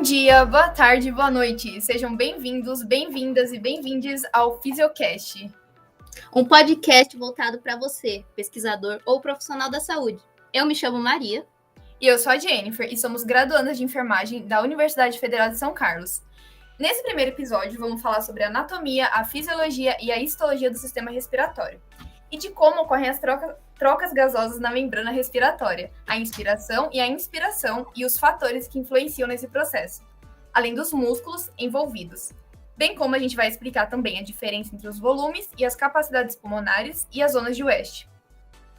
dia, boa tarde, boa noite. Sejam bem-vindos, bem-vindas e bem-vindes ao Fisiocast. Um podcast voltado para você, pesquisador ou profissional da saúde. Eu me chamo Maria. E eu sou a Jennifer e somos graduandas de enfermagem da Universidade Federal de São Carlos. Nesse primeiro episódio, vamos falar sobre a anatomia, a fisiologia e a histologia do sistema respiratório. E de como ocorrem as trocas gasosas na membrana respiratória, a inspiração e a inspiração e os fatores que influenciam nesse processo, além dos músculos envolvidos. Bem como a gente vai explicar também a diferença entre os volumes e as capacidades pulmonares e as zonas de West.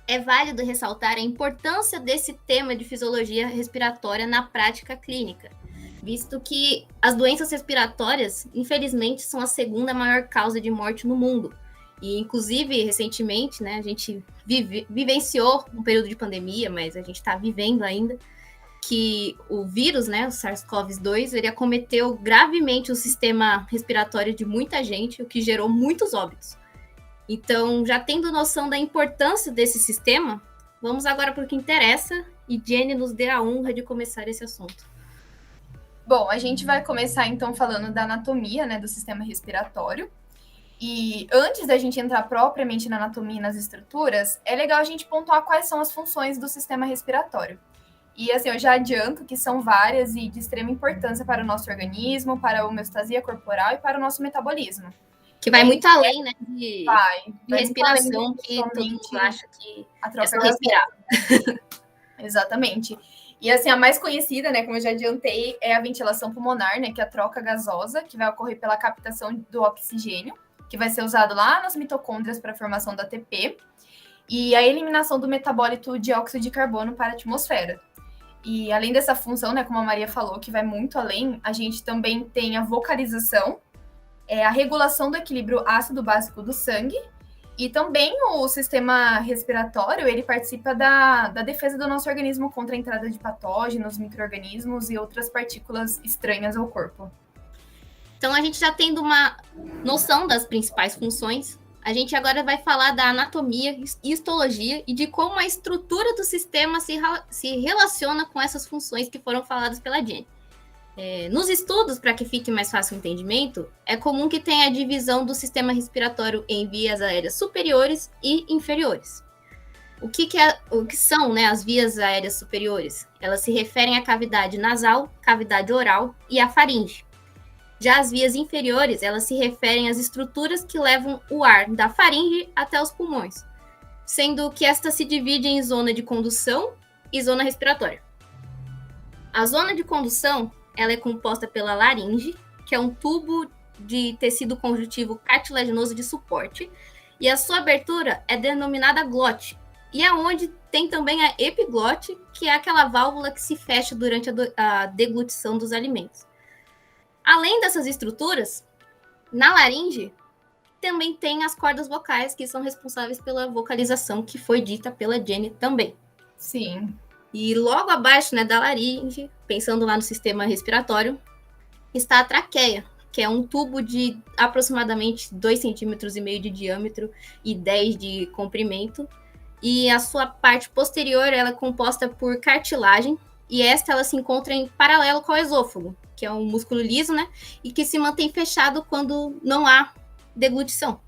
É válido ressaltar a importância desse tema de fisiologia respiratória na prática clínica, visto que as doenças respiratórias, infelizmente, são a segunda maior causa de morte no mundo. E, inclusive, recentemente, a gente vivenciou um período de pandemia, mas a gente está vivendo ainda, que o vírus, o SARS-CoV-2, ele acometeu gravemente o sistema respiratório de muita gente, o que gerou muitos óbitos. Então, já tendo noção da importância desse sistema, vamos agora para o que interessa, e Jenny nos dê a honra de começar esse assunto. Bom, a gente vai começar, então, falando da anatomia, do sistema respiratório. E antes da gente entrar propriamente na anatomia e nas estruturas, é legal a gente pontuar quais são as funções do sistema respiratório. E assim, eu já adianto que são várias e de extrema importância para o nosso organismo, para a homeostasia corporal e para o nosso metabolismo. Que vai muito além, de respiração, que todo mundo acha que é só respirar. Exatamente. E assim, a mais conhecida, como eu já adiantei, é a ventilação pulmonar, que é a troca gasosa, que vai ocorrer pela captação do oxigênio, que vai ser usado lá nas mitocôndrias para a formação da ATP, e a eliminação do metabólito dióxido de carbono para a atmosfera. E além dessa função, como a Maria falou, que vai muito além, a gente também tem a vocalização, a regulação do equilíbrio ácido-básico do sangue, e também o sistema respiratório, ele participa da defesa do nosso organismo contra a entrada de patógenos, micro-organismos e outras partículas estranhas ao corpo. Então, a gente já tendo uma noção das principais funções, a gente agora vai falar da anatomia, histologia e de como a estrutura do sistema se relaciona com essas funções que foram faladas pela Jenny. Nos estudos, para que fique mais fácil o entendimento, é comum que tenha a divisão do sistema respiratório em vias aéreas superiores e inferiores. O que são as vias aéreas superiores? Elas se referem à cavidade nasal, cavidade oral e à faringe. Já as vias inferiores, elas se referem às estruturas que levam o ar da faringe até os pulmões, sendo que esta se divide em zona de condução e zona respiratória. A zona de condução, ela é composta pela laringe, que é um tubo de tecido conjuntivo cartilaginoso de suporte, e a sua abertura é denominada glote, e é onde tem também a epiglote, que é aquela válvula que se fecha durante a deglutição dos alimentos. Além dessas estruturas, na laringe, também tem as cordas vocais, que são responsáveis pela vocalização, que foi dita pela Jenny também. Sim. E logo abaixo da laringe, pensando lá no sistema respiratório, está a traqueia, que é um tubo de aproximadamente 2,5 cm de diâmetro e 10 de comprimento. E a sua parte posterior ela é composta por cartilagem, e ela se encontra em paralelo com o esôfago, que é um músculo liso, e que se mantém fechado quando não há deglutição.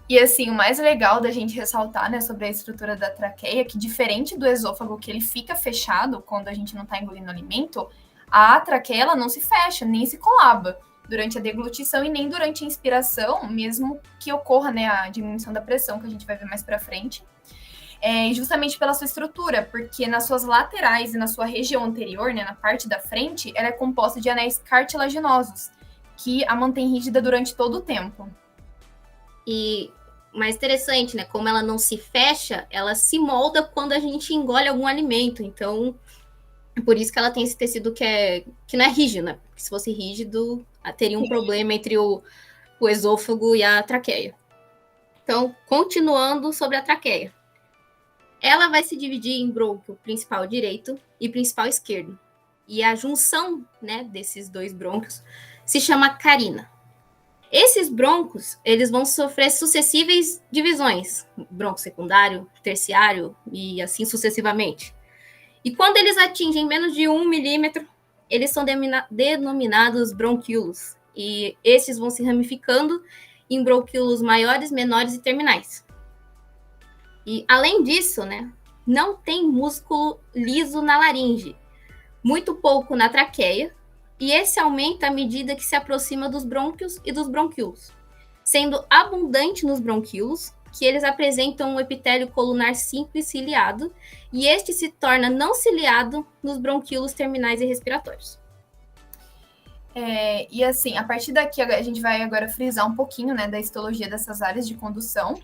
E assim, o mais legal da gente ressaltar, sobre a estrutura da traqueia, que diferente do esôfago, que ele fica fechado quando a gente não está engolindo alimento, a traqueia ela não se fecha, nem se colaba durante a deglutição e nem durante a inspiração, mesmo que ocorra, a diminuição da pressão, que a gente vai ver mais para frente. Justamente pela sua estrutura, porque nas suas laterais e na sua região anterior, na parte da frente, ela é composta de anéis cartilaginosos, que a mantém rígida durante todo o tempo. E mais interessante, como ela não se fecha, ela se molda quando a gente engole algum alimento. Então, é por isso que ela tem esse tecido que não é rígido, Porque se fosse rígido, teria um problema entre o esôfago e a traqueia. Então, continuando sobre a traqueia. Ela vai se dividir em brônquio principal direito e principal esquerdo. E a junção, desses dois brônquios se chama carina. Esses brônquios, eles vão sofrer sucessivas divisões, brônquio secundário, terciário e assim sucessivamente. E quando eles atingem menos de 1 milímetro, eles são denominados bronquíolos, e esses vão se ramificando em bronquíolos maiores, menores e terminais. E, além disso, né, não tem músculo liso na laringe, muito pouco na traqueia, e esse aumenta à medida que se aproxima dos brônquios e dos bronquíolos, sendo abundante nos bronquíolos, que eles apresentam um epitélio colunar simples ciliado, e este se torna não ciliado nos bronquíolos terminais e respiratórios. E assim, a partir daqui a gente vai agora frisar um pouquinho, né, da histologia dessas áreas de condução,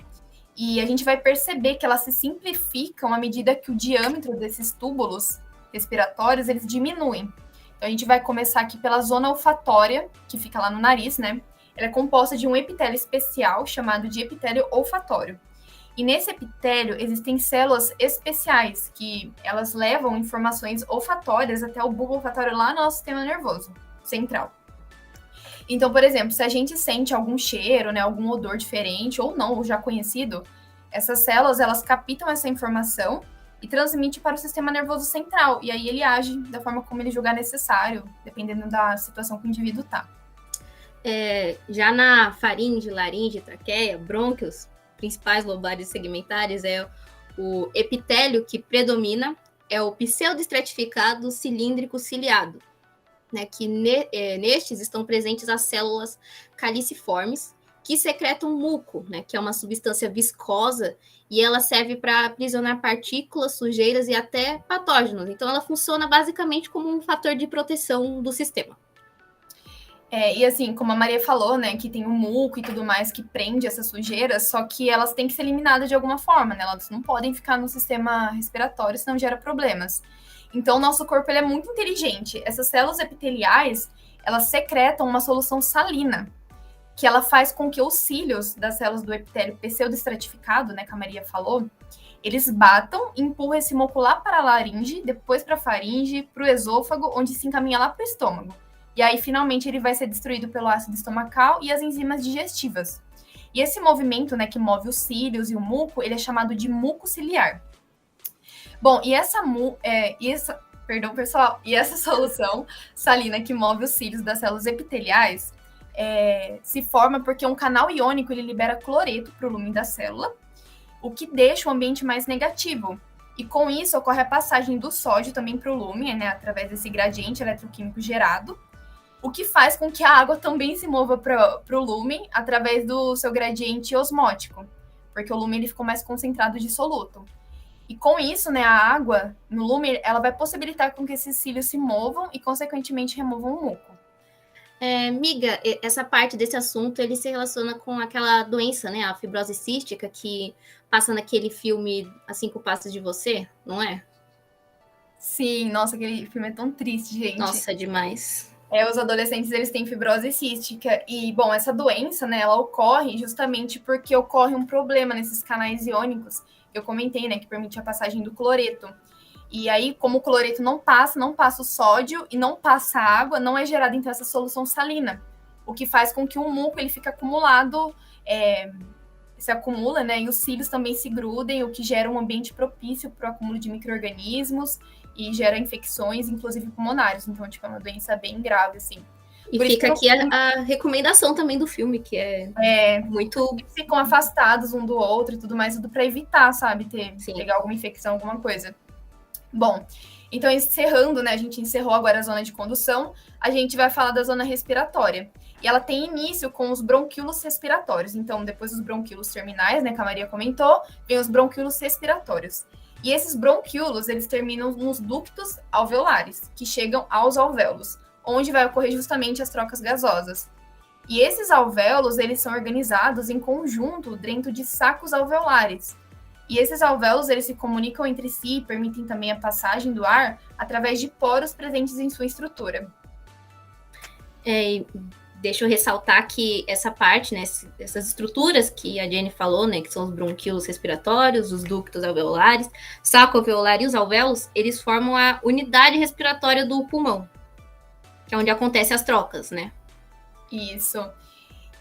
e a gente vai perceber que elas se simplificam à medida que o diâmetro desses túbulos respiratórios, eles diminuem. Então, a gente vai começar aqui pela zona olfatória, que fica lá no nariz, né? Ela é composta de um epitélio especial, chamado de epitélio olfatório. E nesse epitélio existem células especiais, que elas levam informações olfatórias até o bulbo olfatório lá no nosso sistema nervoso central. Então, por exemplo, se a gente sente algum cheiro, né, algum odor diferente, ou não, ou já conhecido, essas células, elas captam essa informação e transmite para o sistema nervoso central. E aí ele age da forma como ele julgar necessário, dependendo da situação que o indivíduo está. Já na faringe, laringe, traqueia, brônquios, principais lobares segmentares, é o epitélio que predomina, é o pseudoestratificado cilíndrico ciliado, né, que nestes estão presentes as células caliciformes, que secretam muco, né, que é uma substância viscosa, e ela serve para aprisionar partículas, sujeiras e até patógenos. Então, ela funciona basicamente como um fator de proteção do sistema. E assim, como a Maria falou, né, que tem o muco e tudo mais que prende essas sujeiras, só que elas têm que ser eliminadas de alguma forma, né? Elas não podem ficar no sistema respiratório, senão gera problemas. Então, o nosso corpo ele é muito inteligente. Essas células epiteliais, elas secretam uma solução salina, que ela faz com que os cílios das células do epitélio pseudoestratificado, né, que a Maria falou, eles batam e empurram esse muco lá para a laringe, depois para a faringe, para o esôfago, onde se encaminha lá para o estômago. E aí, finalmente, ele vai ser destruído pelo ácido estomacal e as enzimas digestivas. E esse movimento, né, que move os cílios e o muco, ele é chamado de muco ciliar. Bom, e essa solução salina que move os cílios das células epiteliais se forma porque um canal iônico ele libera cloreto para o lumen da célula, o que deixa o ambiente mais negativo. E com isso ocorre a passagem do sódio também para o lumen, né, através desse gradiente eletroquímico gerado, o que faz com que a água também se mova para o lumen através do seu gradiente osmótico, porque o lumen ele ficou mais concentrado dissoluto. E com isso, né, a água no lumen, ela vai possibilitar com que esses cílios se movam e, consequentemente, removam o muco. Miga, essa parte desse assunto, ele se relaciona com aquela doença, né, a fibrose cística, que passa naquele filme A 5 Passos de Você, não é? Sim, nossa, aquele filme é tão triste, gente. Nossa, demais. Os adolescentes, eles têm fibrose cística. E, bom, essa doença, né, ela ocorre justamente porque ocorre um problema nesses canais iônicos, que eu comentei, né, que permite a passagem do cloreto. E aí, como o cloreto não passa o sódio e não passa a água, não é gerada, então, essa solução salina. O que faz com que o muco, ele fique acumulado, se acumula, né, e os cílios também se grudem, o que gera um ambiente propício para o acúmulo de micro-organismos e gera infecções, inclusive pulmonares. Então, tipo, é uma doença bem grave, assim. E fica aqui a recomendação também do filme, que é muito... Eles ficam afastados um do outro e tudo mais, tudo para evitar, sabe, pegar alguma infecção, alguma coisa. Bom, então encerrando, né, a gente encerrou agora a zona de condução, a gente vai falar da zona respiratória. E ela tem início com os bronquíolos respiratórios. Então, depois dos bronquíolos terminais, né, que a Maria comentou, vem os bronquíolos respiratórios. E esses bronquíolos, eles terminam nos ductos alveolares, que chegam aos alvéolos, onde vai ocorrer justamente as trocas gasosas. E esses alvéolos, eles são organizados em conjunto dentro de sacos alveolares. E esses alvéolos, eles se comunicam entre si e permitem também a passagem do ar através de poros presentes em sua estrutura. Deixa eu ressaltar que essa parte, né, essas estruturas que a Jenny falou, né, que são os bronquíolos respiratórios, os ductos alveolares, saco alveolar e os alvéolos, eles formam a unidade respiratória do pulmão, que é onde acontecem as trocas, né? Isso.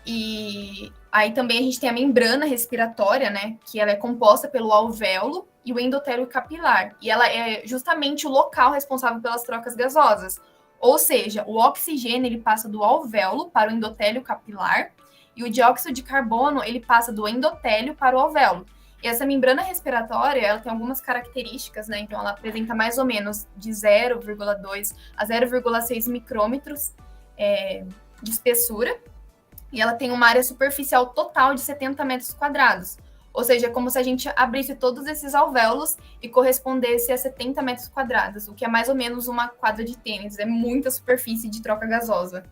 E aí também a gente tem a membrana respiratória, né, que ela é composta pelo alvéolo e o endotélio capilar. E ela é justamente o local responsável pelas trocas gasosas, Ou seja, o oxigênio ele passa do alvéolo para o endotélio capilar e o dióxido de carbono ele passa do endotélio para o alvéolo. E essa membrana respiratória, ela tem algumas características, né? Então, ela apresenta mais ou menos de 0,2 a 0,6 micrômetros de espessura. E ela tem uma área superficial total de 70 metros quadrados. Ou seja, é como se a gente abrisse todos esses alvéolos e correspondesse a 70 metros quadrados, o que é mais ou menos uma quadra de tênis. É muita superfície de troca gasosa.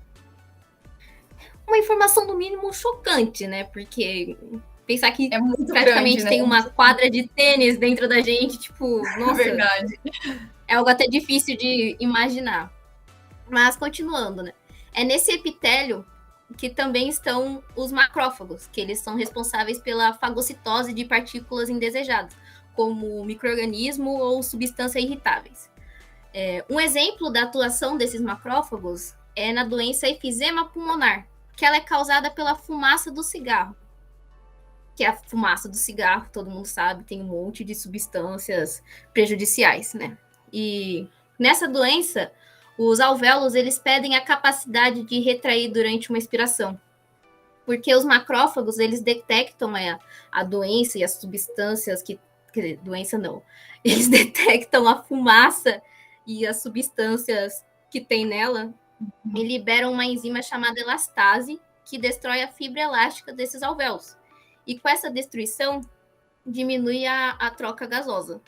Uma informação, no mínimo, chocante, né? Porque pensar que praticamente grande, né? tem uma quadra de tênis dentro da gente, tipo, nossa, verdade. É algo até difícil de imaginar. Mas, continuando, né? É nesse epitélio que também estão os macrófagos, que eles são responsáveis pela fagocitose de partículas indesejadas, como micro-organismo ou substâncias irritáveis. Um exemplo da atuação desses macrófagos é na doença efizema pulmonar, que ela é causada pela fumaça do cigarro. Que a fumaça do cigarro, todo mundo sabe, tem um monte de substâncias prejudiciais, né? E nessa doença, os alvéolos, eles perdem a capacidade de retrair durante uma expiração. Porque os macrófagos, eles detectam a doença e as substâncias que... Quer dizer, doença não. Eles detectam a fumaça e as substâncias que tem nela e liberam uma enzima chamada elastase, que destrói a fibra elástica desses alvéolos. E com essa destruição, diminui a troca gasosa.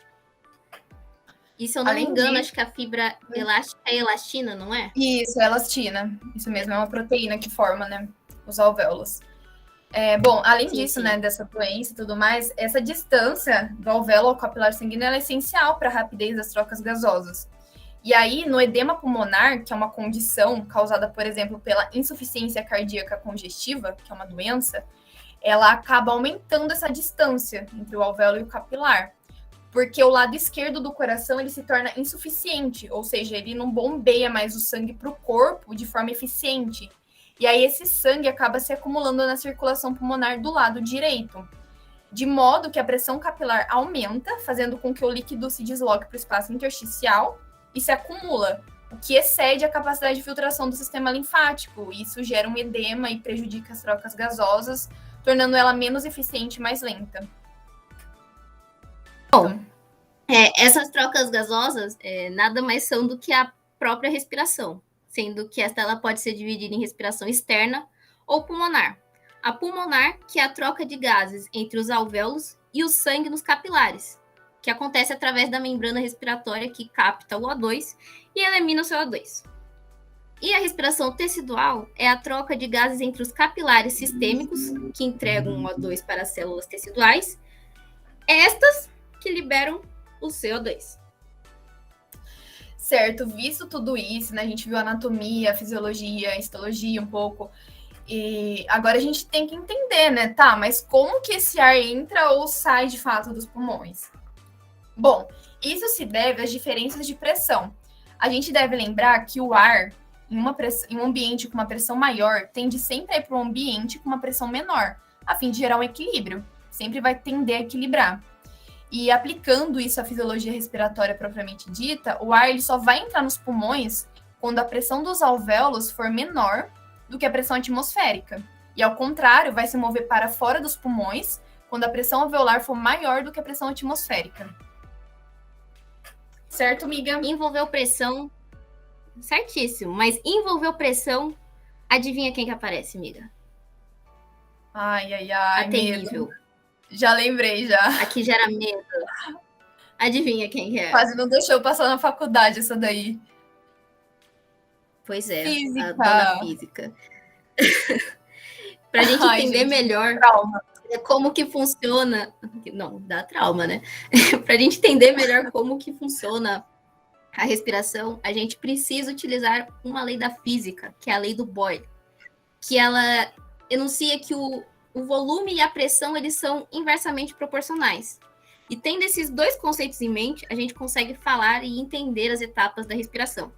E se eu não me engano, acho que a fibra elástica é elastina, não é? Isso, é elastina. Isso mesmo, é uma proteína que forma, né, os alvéolos. Bom, além disso, né, dessa doença e tudo mais, essa distância do alvéolo ao capilar sanguíneo é essencial para a rapidez das trocas gasosas. E aí, no edema pulmonar, que é uma condição causada, por exemplo, pela insuficiência cardíaca congestiva, que é uma doença, ela acaba aumentando essa distância entre o alvéolo e o capilar. Porque o lado esquerdo do coração ele se torna insuficiente, ou seja, ele não bombeia mais o sangue para o corpo de forma eficiente. E aí esse sangue acaba se acumulando na circulação pulmonar do lado direito, de modo que a pressão capilar aumenta, fazendo com que o líquido se desloque para o espaço intersticial e se acumula, o que excede a capacidade de filtração do sistema linfático. E isso gera um edema e prejudica as trocas gasosas, tornando ela menos eficiente e mais lenta. Bom, essas trocas gasosas nada mais são do que a própria respiração, sendo que ela pode ser dividida em respiração externa ou pulmonar. A pulmonar, que é a troca de gases entre os alvéolos e o sangue nos capilares, que acontece através da membrana respiratória que capta o O2 e elimina o CO2. E a respiração tecidual é a troca de gases entre os capilares sistêmicos, que entregam o O2 para as células teciduais, estas que liberam o CO2. Certo, visto tudo isso, né, a gente viu a anatomia, a fisiologia, a histologia um pouco, e agora a gente tem que entender, né, tá, mas como que esse ar entra ou sai de fato dos pulmões? Bom, isso se deve às diferenças de pressão. A gente deve lembrar que o ar, em um ambiente com uma pressão maior, tende sempre a ir para um ambiente com uma pressão menor, a fim de gerar um equilíbrio. Sempre vai tender a equilibrar. E aplicando isso à fisiologia respiratória propriamente dita, o ar ele só vai entrar nos pulmões quando a pressão dos alvéolos for menor do que a pressão atmosférica. E ao contrário, vai se mover para fora dos pulmões quando a pressão alveolar for maior do que a pressão atmosférica. Certo, amiga? Envolveu pressão, certíssimo, mas envolveu pressão, adivinha quem que aparece, amiga? Ai, a temível. Já lembrei, já. Aqui gera medo. Adivinha quem que é? Quase não deixou eu passar na faculdade essa daí. Pois é, física. A dona física. Pra gente entender melhor como que funciona... Não, dá trauma, né? Pra gente entender melhor como que funciona a respiração, a gente precisa utilizar uma lei da física, que é a lei do Boyle, que ela enuncia que o volume e a pressão, eles são inversamente proporcionais. E tendo esses dois conceitos em mente, a gente consegue falar e entender as etapas da respiração.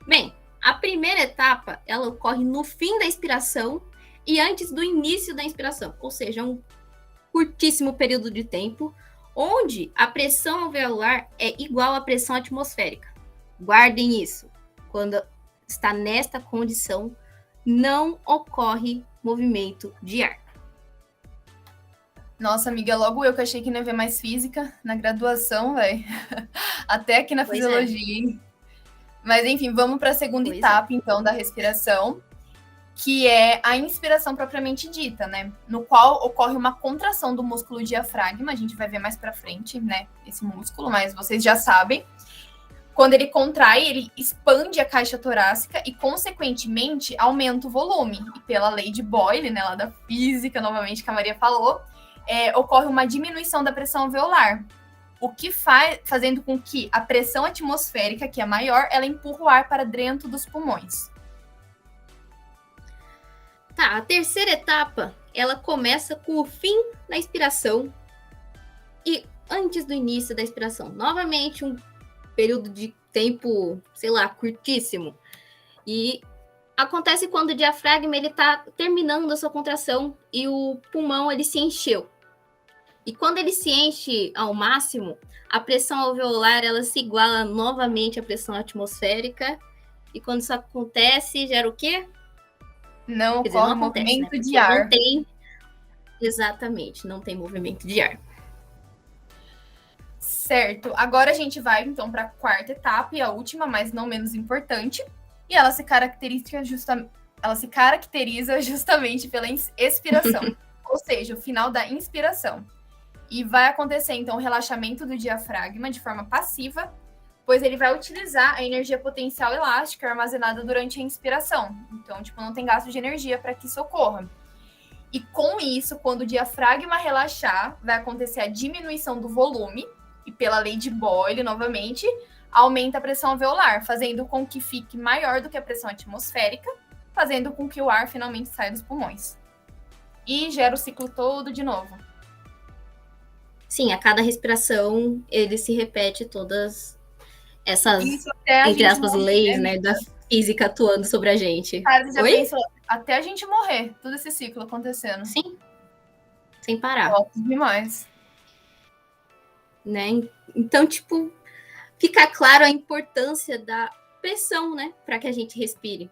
Bem, a primeira etapa, ela ocorre no fim da expiração e antes do início da inspiração, ou seja, um curtíssimo período de tempo, onde a pressão alveolar é igual à pressão atmosférica. Guardem isso. quando está nesta condição, não ocorre movimento de ar. Nossa, amiga, logo eu que achei que não ia ver mais física na graduação, velho. Até aqui na fisiologia, hein? Mas enfim, vamos para a segunda etapa, então, da respiração, que é a inspiração propriamente dita, né? No qual ocorre uma contração do músculo diafragma, a gente vai ver mais para frente, né? Esse músculo, mas vocês já sabem. Quando ele contrai, ele expande a caixa torácica e, consequentemente, aumenta o volume. E pela lei de Boyle, né, lá da física, novamente, que a Maria falou, ocorre uma diminuição da pressão alveolar, o que fazendo com que a pressão atmosférica, que é maior, ela empurra o ar para dentro dos pulmões. Tá, a terceira etapa, ela começa com o fim da expiração e antes do início da expiração. Novamente, um período de tempo, sei lá, curtíssimo. E acontece quando o diafragma ele está terminando a sua contração e o pulmão ele se encheu. E quando ele se enche ao máximo, a pressão alveolar ela se iguala novamente à pressão atmosférica. E quando isso acontece, gera o quê? Não ocorre movimento de ar. Não tem, exatamente, não tem movimento de ar. Certo. Agora a gente vai, então, para a quarta etapa e a última, mas não menos importante. E ela se caracteriza justamente pela expiração, ou seja, o final da inspiração. E vai acontecer, então, o relaxamento do diafragma de forma passiva, pois ele vai utilizar a energia potencial elástica armazenada durante a inspiração. Então, não tem gasto de energia para que isso ocorra. E com isso, quando o diafragma relaxar, vai acontecer a diminuição do volume, e pela lei de Boyle, novamente, aumenta a pressão alveolar, fazendo com que fique maior do que a pressão atmosférica, fazendo com que o ar finalmente saia dos pulmões. E gera o ciclo todo de novo. Sim, a cada respiração, ele se repete todas essas, entre aspas, morrer, leis, né, da física atuando sobre a gente. Cara, já pensou, até a gente morrer, todo esse ciclo acontecendo. Sim, sem parar. Ótimo demais. Né? Então, fica claro a importância da pressão, né, para que a gente respire.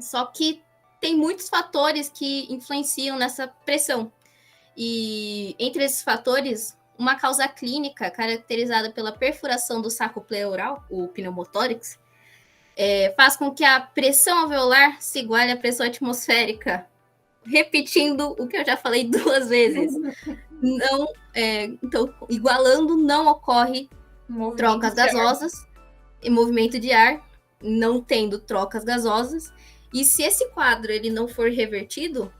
Só que tem muitos fatores que influenciam nessa pressão. E entre esses fatores, uma causa clínica caracterizada pela perfuração do saco pleural, o pneumotórax, faz com que a pressão alveolar se iguale à pressão atmosférica. Repetindo o que eu já falei 2 vezes. Então, igualando, não ocorre trocas gasosas e movimento de ar, não tendo trocas gasosas. E se esse quadro ele não for revertido,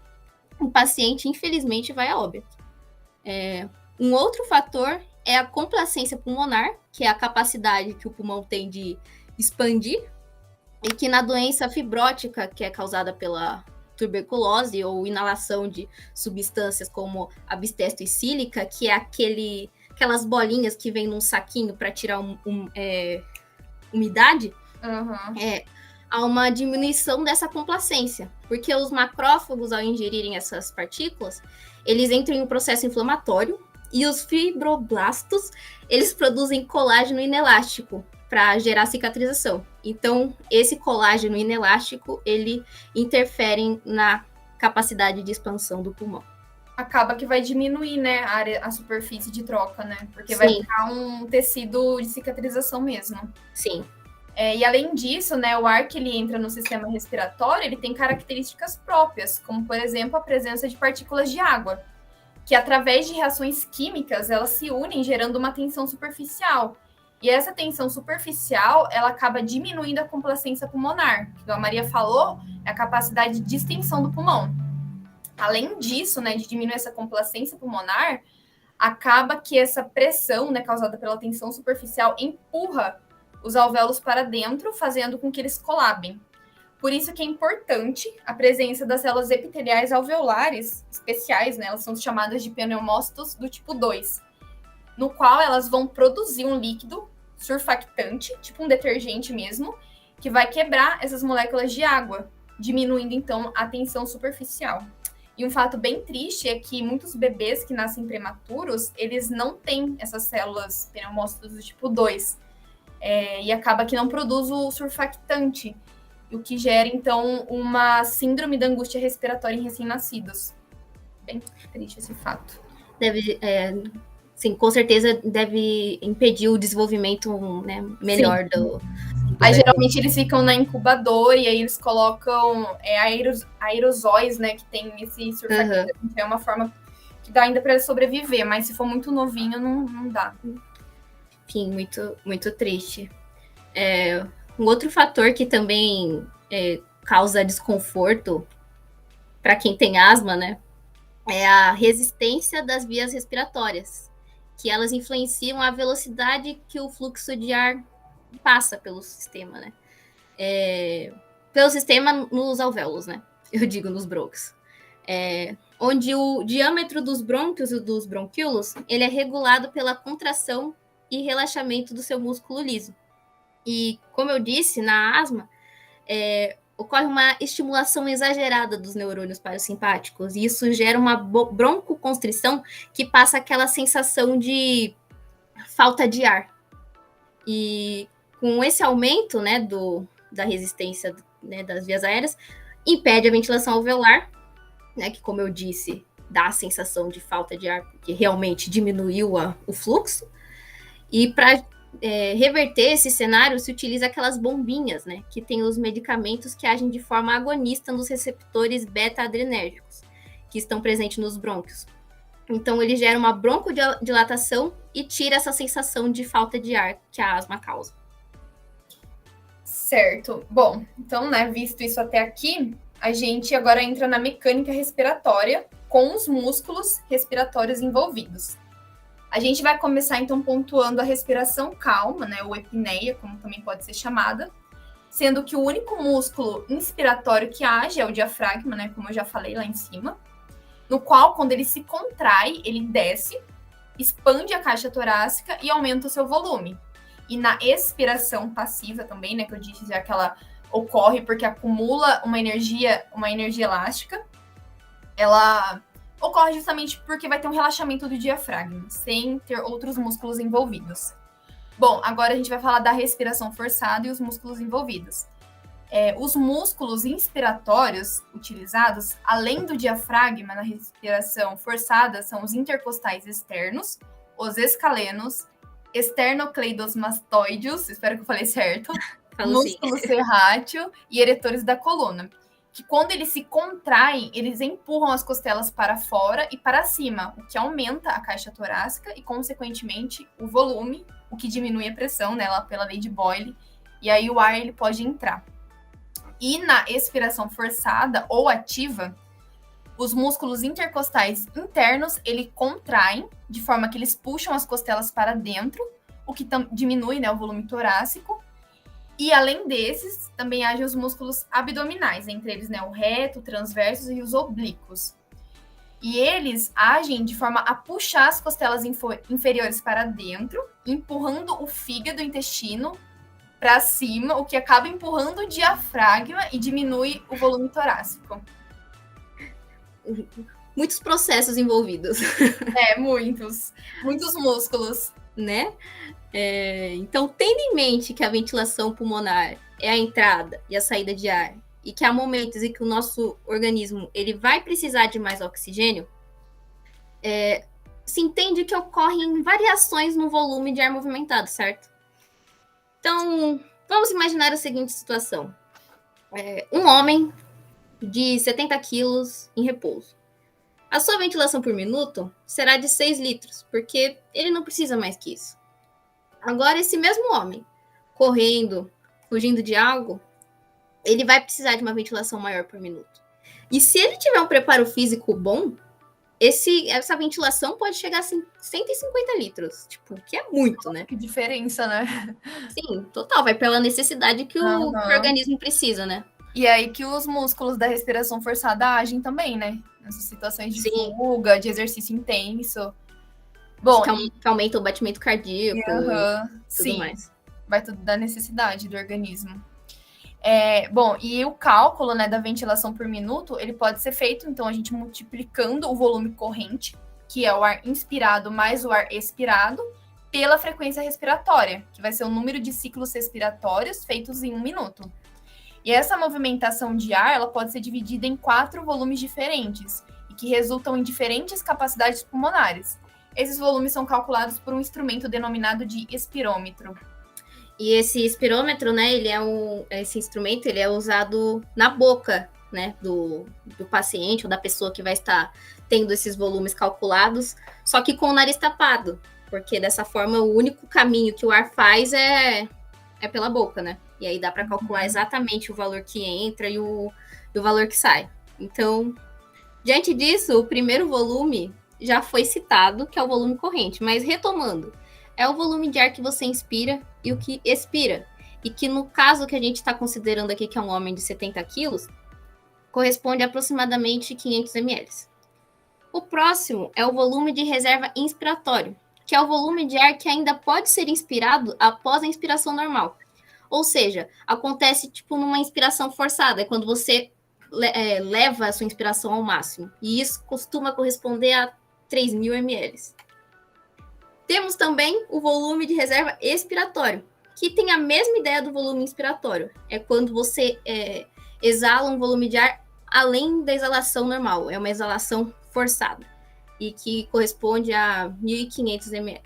o paciente, infelizmente, vai a óbito. Um outro fator é a complacência pulmonar, que é a capacidade que o pulmão tem de expandir, e que na doença fibrótica, que é causada pela tuberculose ou inalação de substâncias como a bistesto sílica, que é aquelas bolinhas que vêm num saquinho para tirar umidade, há uma diminuição dessa complacência, porque os macrófagos, ao ingerirem essas partículas, eles entram em um processo inflamatório e os fibroblastos, eles produzem colágeno inelástico para gerar cicatrização. Então, esse colágeno inelástico, ele interfere na capacidade de expansão do pulmão. Acaba que vai diminuir, né, a superfície de troca, né? Porque vai ficar um tecido de cicatrização mesmo. Sim. E além disso, né, o ar que ele entra no sistema respiratório, ele tem características próprias, como, por exemplo, a presença de partículas de água, que através de reações químicas, elas se unem, gerando uma tensão superficial. E essa tensão superficial, ela acaba diminuindo a complacência pulmonar, que a Maria falou, é a capacidade de distensão do pulmão. Além disso, né, de diminuir essa complacência pulmonar, acaba que essa pressão, né, causada pela tensão superficial, empurra os alvéolos para dentro, fazendo com que eles colabem. Por isso que é importante a presença das células epiteliais alveolares especiais, né, elas são chamadas de pneumócitos do tipo 2, no qual elas vão produzir um líquido surfactante, tipo um detergente mesmo, que vai quebrar essas moléculas de água, diminuindo, então, a tensão superficial. E um fato bem triste é que muitos bebês que nascem prematuros, eles não têm essas células pneumócitos do tipo 2. e acaba que não produz o surfactante, o que gera, então, uma síndrome da angústia respiratória em recém-nascidos. Bem triste esse fato. Sim, com certeza deve impedir o desenvolvimento, né, melhor do Aí, geralmente, eles ficam na incubadora e aí eles colocam aerosóis, né, que tem esse surfactante. É uma forma que dá ainda para sobreviver, mas se for muito novinho, não dá. Enfim, muito, muito triste. Um outro fator que também causa desconforto para quem tem asma, né, é a resistência das vias respiratórias, que elas influenciam a velocidade que o fluxo de ar passa pelo sistema, né? Pelo sistema nos alvéolos, né? Eu digo nos brônquios. Onde o diâmetro dos brônquios e dos bronquíolos, ele é regulado pela contração e relaxamento do seu músculo liso. E, como eu disse, na asma, ocorre uma estimulação exagerada dos neurônios parasimpáticos, e isso gera uma broncoconstrição que passa aquela sensação de falta de ar. E com esse aumento, né, da resistência, né, das vias aéreas, impede a ventilação alveolar, né, que, como eu disse, dá a sensação de falta de ar, porque realmente diminuiu o fluxo. E para reverter esse cenário, se utiliza aquelas bombinhas, né, que tem os medicamentos que agem de forma agonista nos receptores beta-adrenérgicos, que estão presentes nos brônquios. Então, ele gera uma broncodilatação e tira essa sensação de falta de ar que a asma causa. Certo. Bom, então, né, visto isso até aqui, a gente agora entra na mecânica respiratória com os músculos respiratórios envolvidos. A gente vai começar, então, pontuando a respiração calma, né, ou epineia, como também pode ser chamada, sendo que o único músculo inspiratório que age é o diafragma, né, como eu já falei lá em cima, no qual, quando ele se contrai, ele desce, expande a caixa torácica e aumenta o seu volume. E na expiração passiva também, né, que eu disse já que ela ocorre porque acumula uma energia elástica, ela ocorre justamente porque vai ter um relaxamento do diafragma, sem ter outros músculos envolvidos. Bom, agora a gente vai falar da respiração forçada e os músculos envolvidos. Os músculos inspiratórios utilizados, além do diafragma na respiração forçada, são os intercostais externos, os escalenos, esternocleidomastoideus, espero que eu falei certo, músculo serrátil e eretores da coluna, que quando eles se contraem, eles empurram as costelas para fora e para cima, o que aumenta a caixa torácica e, consequentemente, o volume, o que diminui a pressão, né, pela lei de Boyle, e aí o ar ele pode entrar. E na expiração forçada ou ativa, os músculos intercostais internos, ele contraem, de forma que eles puxam as costelas para dentro, o que diminui, né, o volume torácico. E além desses, também agem os músculos abdominais, entre eles, né, o reto, o transverso e os oblíquos. E eles agem de forma a puxar as costelas inferiores para dentro, empurrando o fígado e o intestino para cima, o que acaba empurrando o diafragma e diminui o volume torácico. Muitos processos envolvidos. Muitos músculos. Né? Então, tendo em mente que a ventilação pulmonar é a entrada e a saída de ar, e que há momentos em que o nosso organismo ele vai precisar de mais oxigênio, se entende que ocorrem variações no volume de ar movimentado, certo? Então, vamos imaginar a seguinte situação. Um homem de 70 quilos em repouso. A sua ventilação por minuto será de 6 litros, porque ele não precisa mais que isso. Agora, esse mesmo homem, correndo, fugindo de algo, ele vai precisar de uma ventilação maior por minuto. E se ele tiver um preparo físico bom, essa ventilação pode chegar a 150 litros. Tipo, que é muito, né? Que diferença, né? Sim, total. Vai pela necessidade que o organismo precisa, né? E aí que os músculos da respiração forçada agem também, né? Nessas situações de fuga, de exercício intenso. Bom, que aumenta o batimento cardíaco e tudo mais. Vai tudo da necessidade do organismo. Bom, e o cálculo, né, da ventilação por minuto, ele pode ser feito, então, a gente multiplicando o volume corrente, que é o ar inspirado mais o ar expirado, pela frequência respiratória, que vai ser o número de ciclos respiratórios feitos em 1 minuto. E essa movimentação de ar, ela pode ser dividida em 4 volumes diferentes, e que resultam em diferentes capacidades pulmonares. Esses volumes são calculados por um instrumento denominado de espirômetro. E esse espirômetro, né, esse instrumento, ele é usado na boca, né, do paciente ou da pessoa que vai estar tendo esses volumes calculados, só que com o nariz tapado, porque dessa forma o único caminho que o ar faz é pela boca, né? E aí dá para calcular exatamente o valor que entra e o valor que sai. Então, diante disso, o primeiro volume já foi citado, que é o volume corrente, mas retomando, é o volume de ar que você inspira e o que expira. E que no caso que a gente está considerando aqui, que é um homem de 70 quilos, corresponde a aproximadamente 500 ml. O próximo é o volume de reserva inspiratório, que é o volume de ar que ainda pode ser inspirado após a inspiração normal. Ou seja, acontece tipo numa inspiração forçada, é quando você leva a sua inspiração ao máximo. E isso costuma corresponder a 3.000 ml. Temos também o volume de reserva expiratório, que tem a mesma ideia do volume inspiratório. É quando você exala um volume de ar além da exalação normal. É uma exalação forçada e que corresponde a 1.500 ml.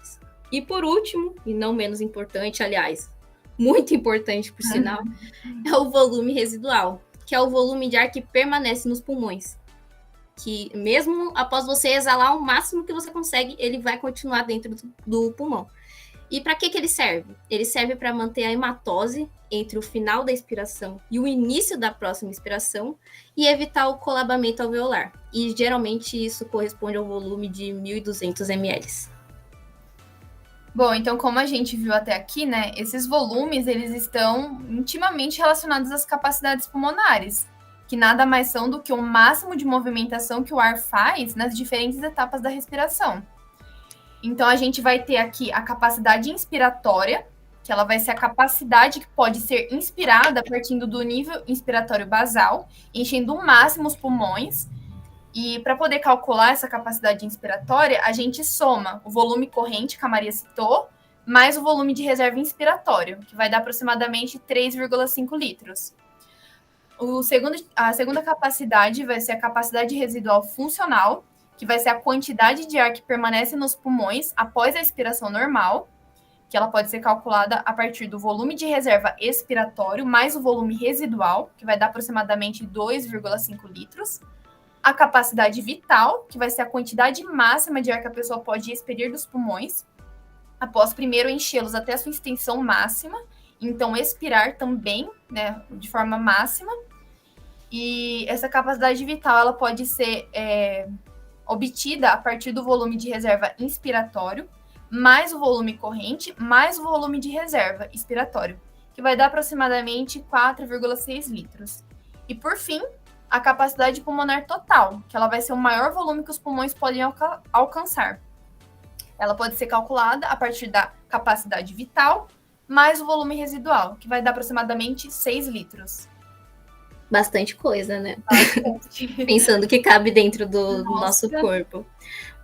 E por último, e não menos importante, aliás, muito importante por sinal, é o volume residual, que é o volume de ar que permanece nos pulmões. Que mesmo após você exalar o máximo que você consegue, ele vai continuar dentro do pulmão. E para que ele serve? Ele serve para manter a hematose entre o final da expiração e o início da próxima expiração e evitar o colabamento alveolar. E geralmente isso corresponde ao volume de 1.200 ml. Bom, então como a gente viu até aqui, né, esses volumes eles estão intimamente relacionados às capacidades pulmonares, que nada mais são do que o máximo de movimentação que o ar faz nas diferentes etapas da respiração. Então, a gente vai ter aqui a capacidade inspiratória, que ela vai ser a capacidade que pode ser inspirada partindo do nível inspiratório basal, enchendo o máximo os pulmões. E para poder calcular essa capacidade inspiratória, a gente soma o volume corrente, que a Maria citou, mais o volume de reserva inspiratório, que vai dar aproximadamente 3,5 litros. A segunda capacidade vai ser a capacidade residual funcional, que vai ser a quantidade de ar que permanece nos pulmões após a expiração normal, que ela pode ser calculada a partir do volume de reserva expiratório mais o volume residual, que vai dar aproximadamente 2,5 litros. A capacidade vital, que vai ser a quantidade máxima de ar que a pessoa pode expelir dos pulmões, após primeiro enchê-los até a sua extensão máxima, então expirar também, né, de forma máxima. E essa capacidade vital, ela pode ser obtida a partir do volume de reserva inspiratório, mais o volume corrente, mais o volume de reserva expiratório, que vai dar aproximadamente 4,6 litros. E, por fim, a capacidade pulmonar total, que ela vai ser o maior volume que os pulmões podem alcançar. Ela pode ser calculada a partir da capacidade vital, mais o volume residual, que vai dar aproximadamente 6 litros. Bastante coisa, né? Bastante. Pensando que cabe dentro do nosso corpo.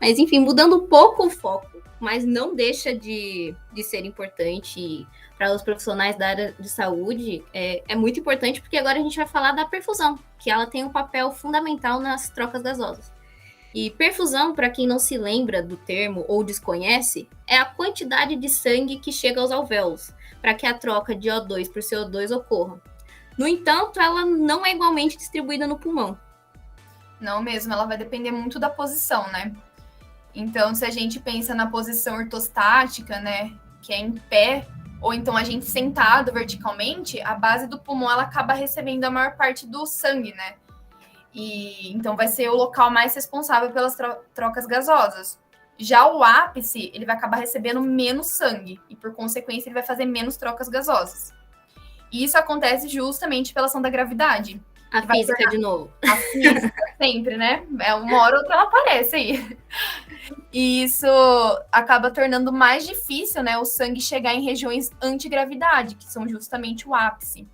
Mas, enfim, mudando um pouco o foco, mas não deixa de ser importante para os profissionais da área de saúde. É muito importante porque agora a gente vai falar da perfusão, que ela tem um papel fundamental nas trocas gasosas. E perfusão, para quem não se lembra do termo ou desconhece, é a quantidade de sangue que chega aos alvéolos, para que a troca de O2 por CO2 ocorra. No entanto, ela não é igualmente distribuída no pulmão. Não mesmo, ela vai depender muito da posição, né? Então, se a gente pensa na posição ortostática, né, que é em pé, ou então a gente sentado verticalmente, a base do pulmão ela acaba recebendo a maior parte do sangue, né? E então vai ser o local mais responsável pelas trocas gasosas. Já o ápice, ele vai acabar recebendo menos sangue e, por consequência, ele vai fazer menos trocas gasosas. E isso acontece justamente pela ação da gravidade. A física, de novo. A física, sempre, né? Uma hora ou outra ela aparece aí. E isso acaba tornando mais difícil, né, o sangue chegar em regiões antigravidade, que são justamente o ápice.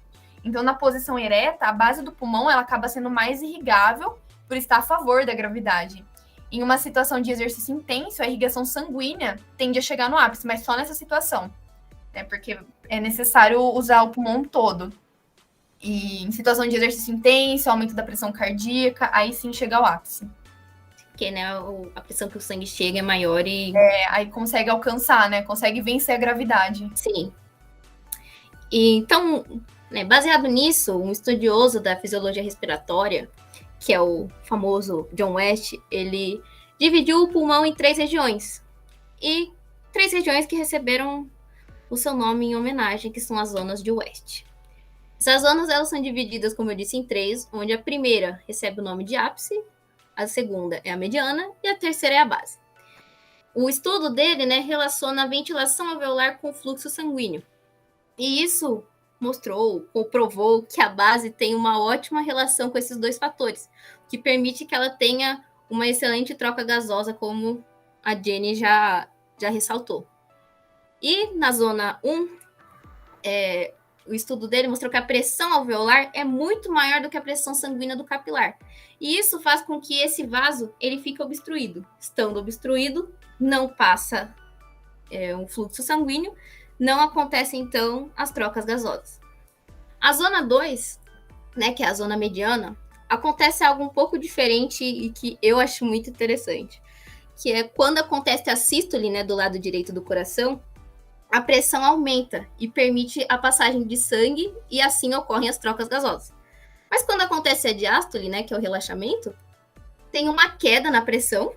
Então, na posição ereta, a base do pulmão ela acaba sendo mais irrigável por estar a favor da gravidade. Em uma situação de exercício intenso, a irrigação sanguínea tende a chegar no ápice, mas só nessa situação, né? Porque é necessário usar o pulmão todo. E em situação de exercício intenso, aumento da pressão cardíaca, aí sim chega ao ápice. Porque, né, a pressão que o sangue chega é maior e... aí consegue alcançar, né? Consegue vencer a gravidade. Sim. E, então, né, baseado nisso, um estudioso da fisiologia respiratória, que é o famoso John West, ele dividiu o pulmão em 3 regiões. E 3 regiões que receberam o seu nome em homenagem, que são as zonas de West. Essas zonas, elas são divididas, como eu disse, em 3, onde a primeira recebe o nome de ápice, a segunda é a mediana e a terceira é a base. O estudo dele, né, relaciona a ventilação alveolar com o fluxo sanguíneo. E isso comprovou que a base tem uma ótima relação com esses 2 fatores, que permite que ela tenha uma excelente troca gasosa, como a Jenny já ressaltou. E na zona 1, o estudo dele mostrou que a pressão alveolar é muito maior do que a pressão sanguínea do capilar. E isso faz com que esse vaso ele fique obstruído. Estando obstruído, não passa um fluxo sanguíneo, não acontece, então, as trocas gasosas. A zona 2, né, que é a zona mediana, acontece algo um pouco diferente e que eu acho muito interessante, que é quando acontece a sístole, né, do lado direito do coração, a pressão aumenta e permite a passagem de sangue e assim ocorrem as trocas gasosas. Mas quando acontece a diástole, né, que é o relaxamento, tem uma queda na pressão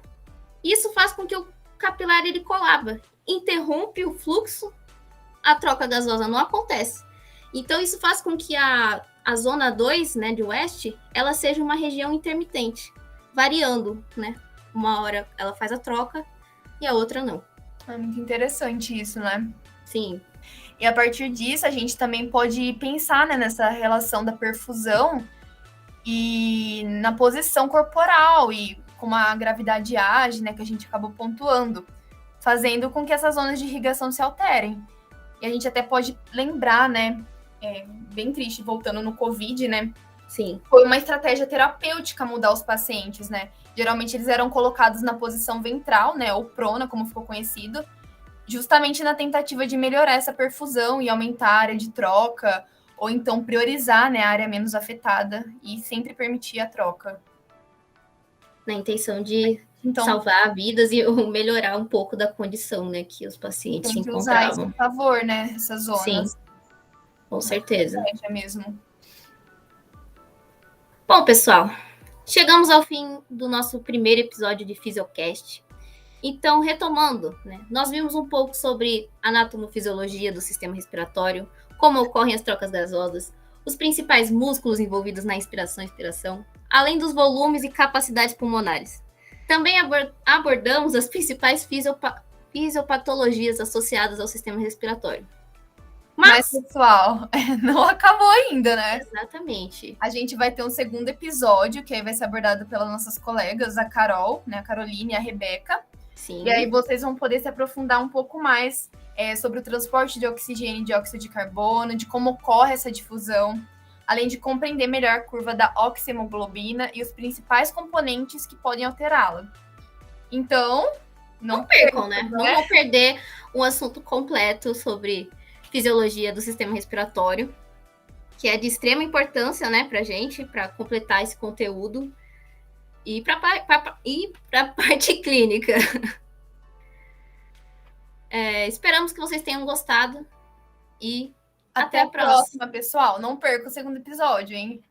e isso faz com que o capilar ele colaba, interrompe o fluxo, a troca gasosa não acontece. Então isso faz com que a zona 2, né, de West, ela seja uma região intermitente, variando, né? Uma hora ela faz a troca e a outra não. É muito interessante isso, né? Sim. E a partir disso, a gente também pode pensar, né, nessa relação da perfusão e na posição corporal e como a gravidade age, né, que a gente acabou pontuando, fazendo com que essas zonas de irrigação se alterem. E a gente até pode lembrar, né, bem triste, voltando no Covid, né? Sim. Foi uma estratégia terapêutica mudar os pacientes, né? Geralmente eles eram colocados na posição ventral, né, ou prona, como ficou conhecido, justamente na tentativa de melhorar essa perfusão e aumentar a área de troca, ou então priorizar, né, a área menos afetada e sempre permitir a troca. Na intenção de salvar vidas e melhorar um pouco da condição, né, que os pacientes se encontravam. Usar isso, por favor, né, essas zonas. Sim, com certeza. É mesmo. Bom, pessoal, chegamos ao fim do nosso primeiro episódio de Fisiocast. Então, retomando, né, nós vimos um pouco sobre anatomofisiologia do sistema respiratório, como ocorrem as trocas gasosas, os principais músculos envolvidos na inspiração e expiração, além dos volumes e capacidades pulmonares. Também abordamos as principais fisiopatologias associadas ao sistema respiratório. Mas, pessoal, não acabou ainda, né? Exatamente. A gente vai ter um segundo episódio, que aí vai ser abordado pelas nossas colegas, a Carol, né, a Caroline e a Rebeca. Sim. E aí vocês vão poder se aprofundar um pouco mais sobre o transporte de oxigênio e dióxido de carbono, de como ocorre essa difusão, além de compreender melhor a curva da oxihemoglobina e os principais componentes que podem alterá-la. Então, não percam, né? Não vão perder um assunto completo sobre fisiologia do sistema respiratório, que é de extrema importância, né, pra gente, para completar esse conteúdo e para a parte clínica. Esperamos que vocês tenham gostado e até a próxima, pessoal. Não perca o segundo episódio, hein?